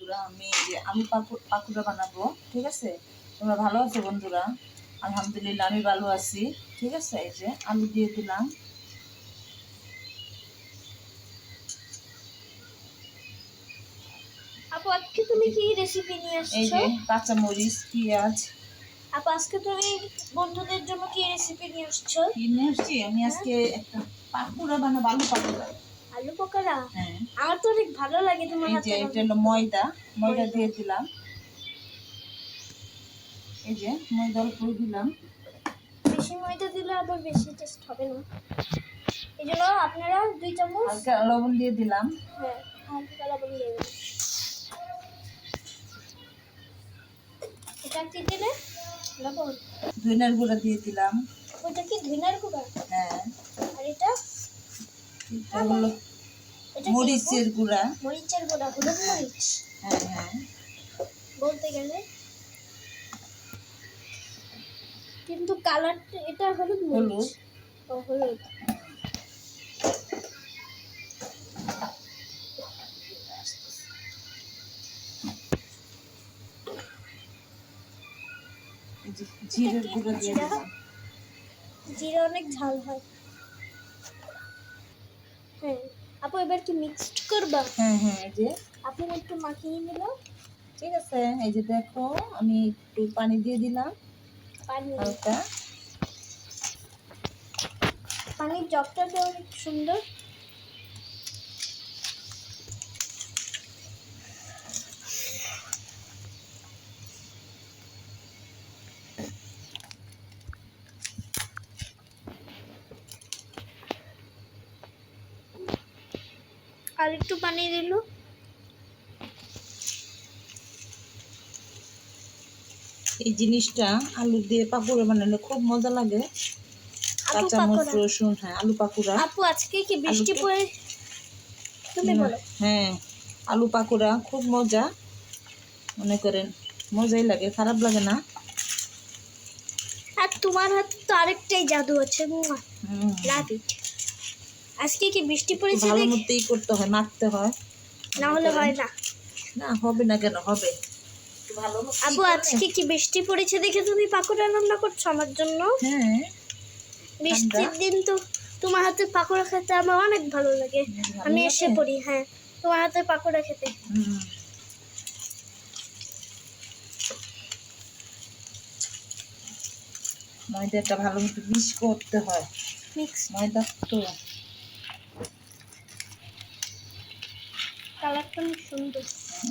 বন্ধুরা, আমি যে আলু পাকুড়া বানাবো। ঠিক আছে, তোমরা ভালো আছো বন্ধুরা? আলহামদুলিল্লাহ আমি ভালো আছি। ঠিক আছে, এই যে আলু দিয়ে দিলাম। আপু আজকে তুমি কি রেসিপি নিয়ে আসছো? এই যে কাঁচা মরিচ, পেঁয়াজ। আপু আজকে তুমি বন্ধুদের জন্য কি রেসিপি নিয়ে আসছো? কি নিয়ে আসছি আমি আজকে? একটা পাকুড়া বানাবো, আলু পাকুড়া। আলু পকোড়া? হ্যাঁ, আমার তো অনেক ভালো লাগে তোমার এই যে হাতের এটা আলু হলো ময়দা ময়দা। দিয়ে দিলাম। এই যে ময়দা অল্প দিলাম। বেশি ময়দা দিলে আবার বেশি টেস্ট হবে না, এই জন্য আপনারা 2 চামচ হালকা লবণ দিয়ে দিলাম। হ্যাঁ হালকা লবণ দিয়ে দেবেন। এটা কি দিলে? লবণ। ধনিয়ার গুঁড়া দিয়ে দিলাম। ওটা কি ধনিয়ার গুঁড়া? হ্যাঁ, আর এটা এটা হলো এটা মরিচের গুঁড়া। মরিচের গুঁড়া, হলুদ মরিচ হ্যাঁ হ্যাঁ, বলতে গেলে, কিন্তু কালারটা এটা হলুদ মরিচ। ও হলুদ। জিরের গুঁড়া দিয়ে জিরা? দিলাম। জিরা অনেক ঝাল হয়। হ্যাঁ আপু এবার কি মিক্সড করবা? হ্যাঁ হ্যাঁ, এই যে আপনি একটু মাখিয়ে নিল। ঠিক আছে, এই যে দেখো আমি একটু পানি দিয়ে দিলাম পানি, হালকা। পানির জগটা তো অনেক সুন্দর। আর একটু পানি দিল। এই জিনিসটা আলু দিয়ে পাকুড়া বানালে খুব মজা লাগে। কাঁচা মরিচ, রসুন, হ্যাঁ আলু পাকুড়া। আপু আজকে কি বৃষ্টি পড়ে? তুমি বলো। হ্যাঁ, আলু পাকুড়া খুব মজা, মনে করেন মজাই লাগে, খারাপ লাগে না। আর তোমার হাতে তো আরেকটাই জাদু আছে, লাভ ইট। আজকে কি বৃষ্টি পড়েছে? ভালো মতোই করতে হয়, মাখতে হয়, না হলে হয় না। না হবে না কেন, হবে। আপু আজকে কি বৃষ্টি পড়েছে দেখে তুমি পাকোড়া রান্না করছো আমার জন্য? হ্যাঁ, বৃষ্টির দিন তো তোমার হাতে পাকোড়া খেতে আমার অনেক ভালো লাগে। আমি এসে পড়ি, হ্যাঁ তোমার হাতে পাকোড়া খেতে। ময়দাটা ভালো মতো মিক্স করতে হয়। ময়দা তো কালারটা অনেক সুন্দর।